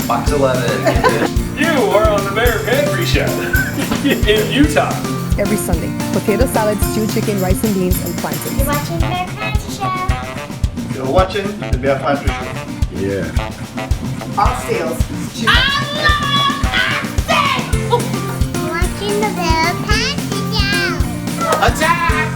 Box 11. You are on the Bear Pantry show in Utah. Every Sunday, potato salad, stewed chicken, rice and beans, and plantains. You're watching the Bear Pantry show. You're watching the Bear Pantry show. Yeah. All sales. Watching the Bear Pantry show. Attack!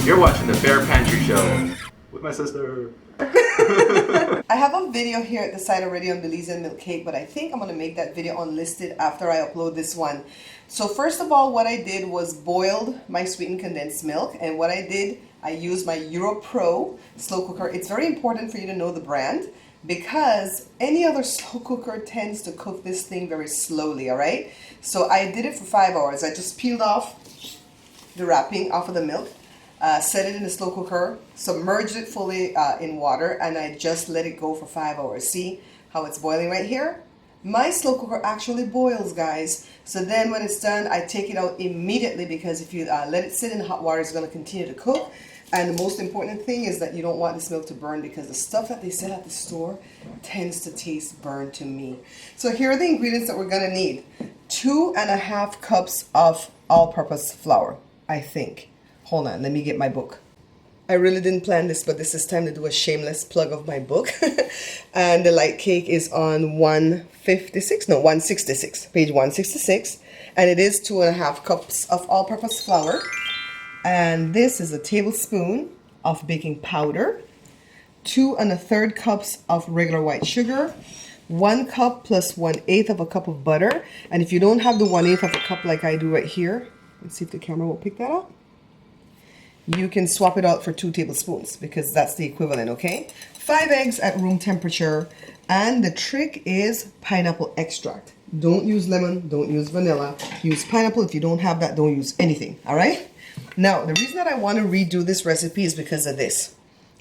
You're watching the Bear Pantry show with my sister. I have a video here at the site already on Belizean Milk Cake, but I think I'm going to make that video unlisted after I upload this one. So first of all, what I did was boiled my sweetened condensed milk, and what I did, I used my EuroPro slow cooker. It's very important for you to know the brand because any other slow cooker tends to cook this thing very slowly, all right? So I did it for 5 hours. I just peeled off the wrapping off of the milk. Set it in the slow cooker, submerged it fully in water, and I just let it go for 5 hours. See how it's boiling right here? My slow cooker actually boils, guys. So then when it's done, I take it out immediately because if you let it sit in hot water, it's going to continue to cook. And the most important thing is that you don't want this milk to burn because the stuff that they sell at the store tends to taste burned to me. So here are the ingredients that we're going to need. 2.5 cups of all-purpose flour, I think. Hold on, let me get my book. I really didn't plan this, but this is time to do a shameless plug of my book. And the light cake is on 166, page 166. And it is 2.5 cups of all-purpose flour. And this is a tablespoon of baking powder, 2 1/3 cups of regular white sugar, 1 cup plus 1/8 of a cup of butter. And if you don't have the 1/8 of a cup like I do right here, let's see if the camera will pick that up. You can swap it out for 2 tablespoons because that's the equivalent, okay? 5 eggs at room temperature. And the trick is pineapple extract. Don't use lemon, don't use vanilla. Use pineapple. If you don't have that, don't use anything, all right? Now, the reason that I want to redo this recipe is because of this.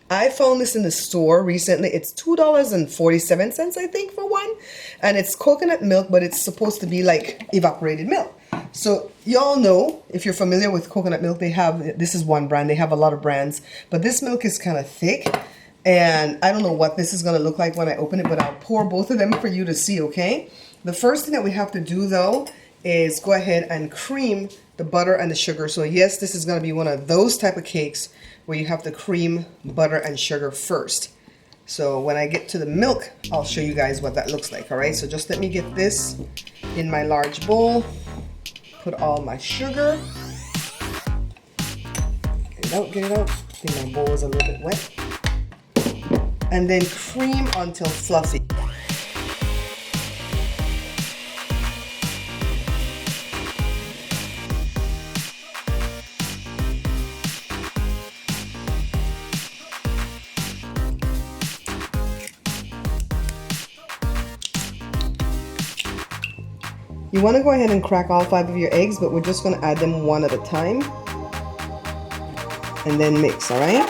I found this in the store recently. It's $2.47, I think, for one. And it's coconut milk, but it's supposed to be like evaporated milk. So y'all know, if you're familiar with coconut milk, they have, this is one brand, they have a lot of brands, but this milk is kind of thick. And I don't know what this is going to look like when I open it, but I'll pour both of them for you to see, okay? The first thing that we have to do, though, is go ahead and cream the butter and the sugar. So yes, this is going to be one of those type of cakes where you have to cream butter and sugar first. So when I get to the milk, I'll show you guys what that looks like, all right? So just let me get this in my large bowl. Put all my sugar. Get it out, get it out. I think my bowl is a little bit wet. And then cream until fluffy. You want to go ahead and crack all 5 of your eggs, but we're just going to add them one at a time. And then mix, all right?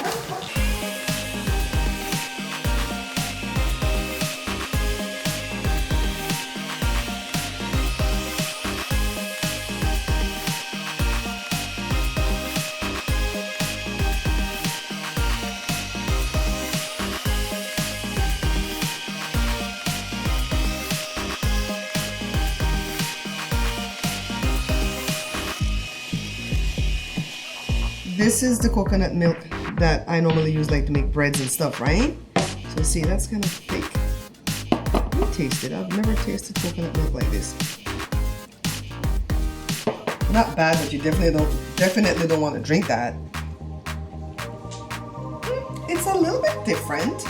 This is the coconut milk that I normally use like to make breads and stuff, right? So see, that's kind of thick. Let me taste it. I've never tasted coconut milk like this. Not bad, but you definitely don't want to drink that. It's a little bit different.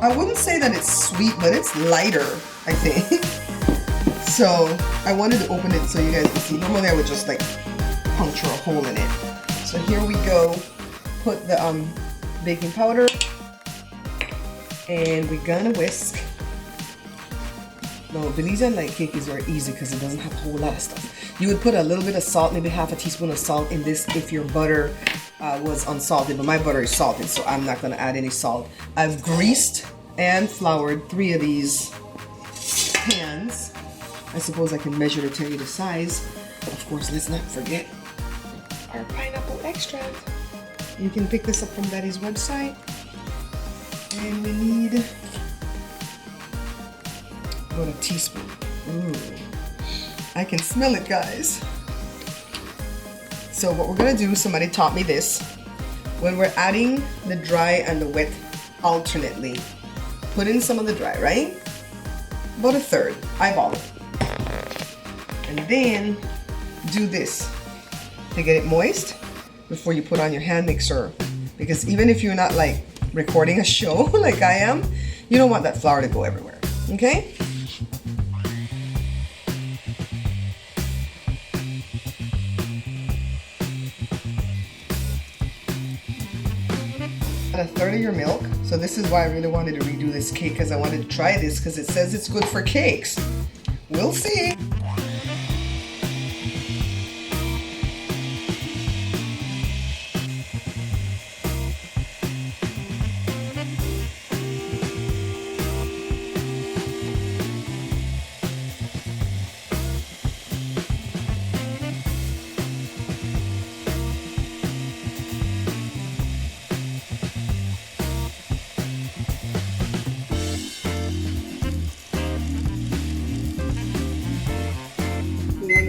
I wouldn't say that it's sweet, but it's lighter, I think. So I wanted to open it so you guys can see. Normally I would just like puncture a hole in it. So here we go, put the baking powder, and we're gonna whisk. No, Belizean Light cake is very easy because it doesn't have a whole lot of stuff. You would put a little bit of salt, maybe half a teaspoon of salt in this if your butter was unsalted, but my butter is salted, so I'm not gonna add any salt. I've greased and floured 3 of these pans. I suppose I can measure to tell you the size. Of course, let's not forget our pineapple extract. You can pick this up from Daddy's website. And we need about a teaspoon. Ooh. I can smell it, guys. So what we're gonna do, somebody taught me this. When we're adding the dry and the wet alternately, put in some of the dry, right? About a third, eyeball it. And then do this to get it moist before you put on your hand mixer. Because even if you're not like recording a show like I am, you don't want that flour to go everywhere, okay? Add a third of your milk. So this is why I really wanted to redo this cake, because I wanted to try this because it says it's good for cakes. We'll see.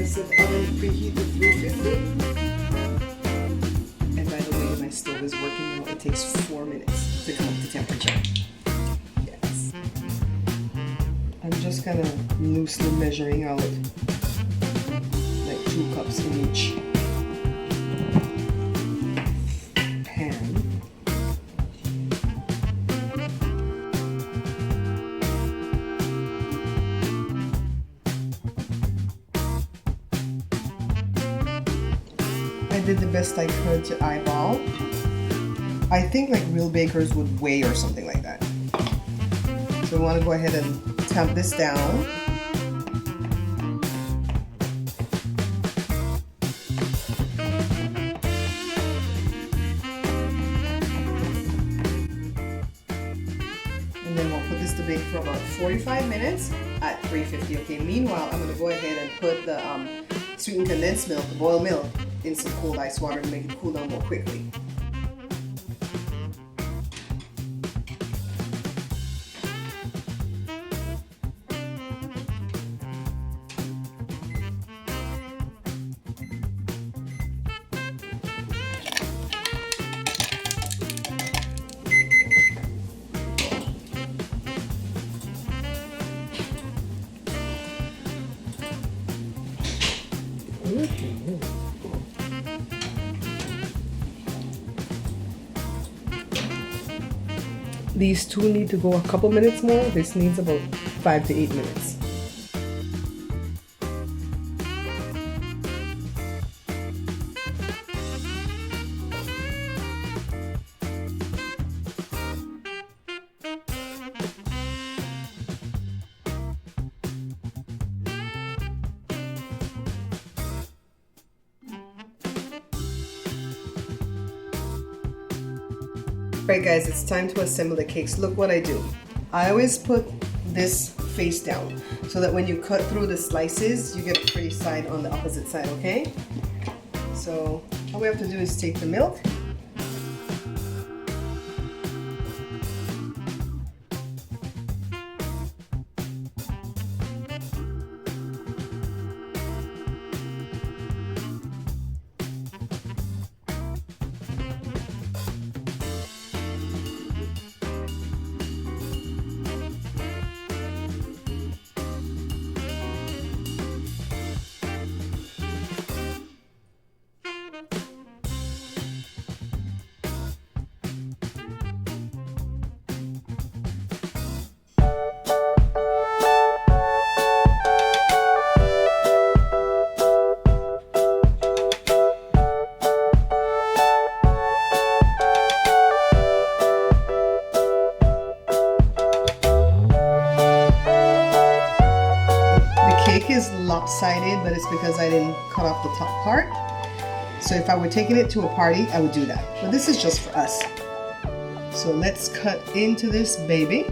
Set the oven preheat to 350. And by the way, my stove is working now. It takes 4 minutes to come up to temperature. Yes. I'm just kind of loosely measuring out like 2 cups in each pan. I did the best I could to eyeball. I think like real bakers would weigh or something like that. So we want to go ahead and tamp this down. And then we'll put this to bake for about 45 minutes at 350. Okay, meanwhile, I'm going to go ahead and put the sweetened condensed milk, the boiled milk, in some cold ice water to make it cool down more quickly. These two need to go a couple minutes more. This needs about 5 to 8 minutes. Alright guys, it's time to assemble the cakes. Look what I do. I always put this face down so that when you cut through the slices, you get a pretty side on the opposite side, okay? So all we have to do is take the milk, is lopsided, but it's because I didn't cut off the top part. So if I were taking it to a party, I would do that. But this is just for us. So let's cut into this baby.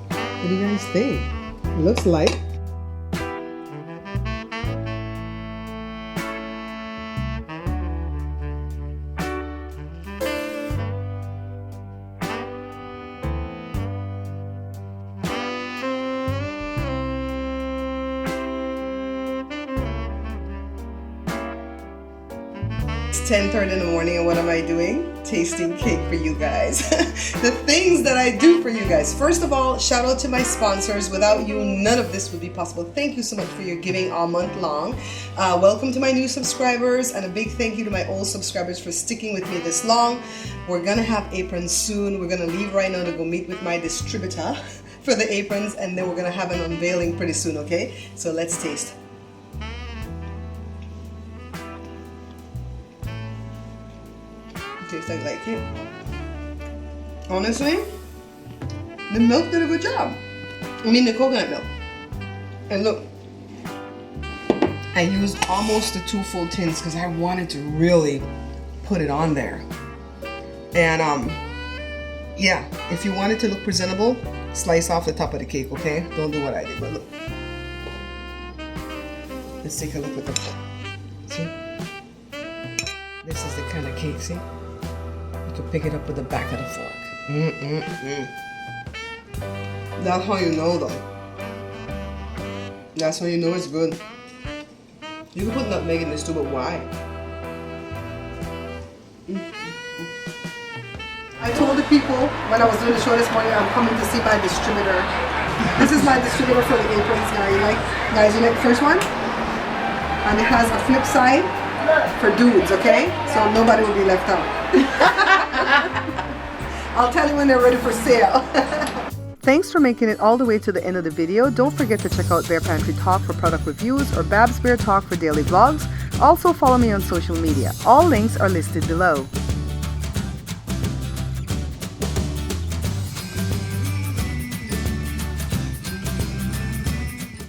What do you guys think? It looks light. It's 10:30 in the morning, and what am I doing? Tasting cake for you guys. The things that I do for you guys. First of all, shout out to my sponsors. Without you, none of this would be possible. Thank you so much for your giving all month long. Welcome to my new subscribers, and a big thank you to my old subscribers for sticking with me this long. We're gonna have aprons soon. We're gonna leave right now to go meet with my distributor for the aprons, and then we're gonna have an unveiling pretty soon, okay? So let's taste. Tastes like light cake. Honestly, the milk did a good job. I mean the coconut milk. And look, I used almost the 2 full tins because I wanted to really put it on there. And yeah, if you want it to look presentable, slice off the top of the cake, okay? Don't do what I did, but look. Let's take a look at the, see? This is the kind of cake, see? You can pick it up with the back of the fork. That's how you know though. That's how you know it's good. You can put nutmeg in this too, but why? I told the people when I was doing the show this morning, I'm coming to see my distributor. This is my distributor for the aprons, guys. You like the first one? And it has a flip side for dudes, okay? So nobody will be left out. I'll tell you when they're ready for sale. Thanks for making it all the way to the end of the video. Don't forget to check out Bear Pantry Talk for product reviews or Babs Bear Talk for daily vlogs. Also follow me on social media. All links are listed below.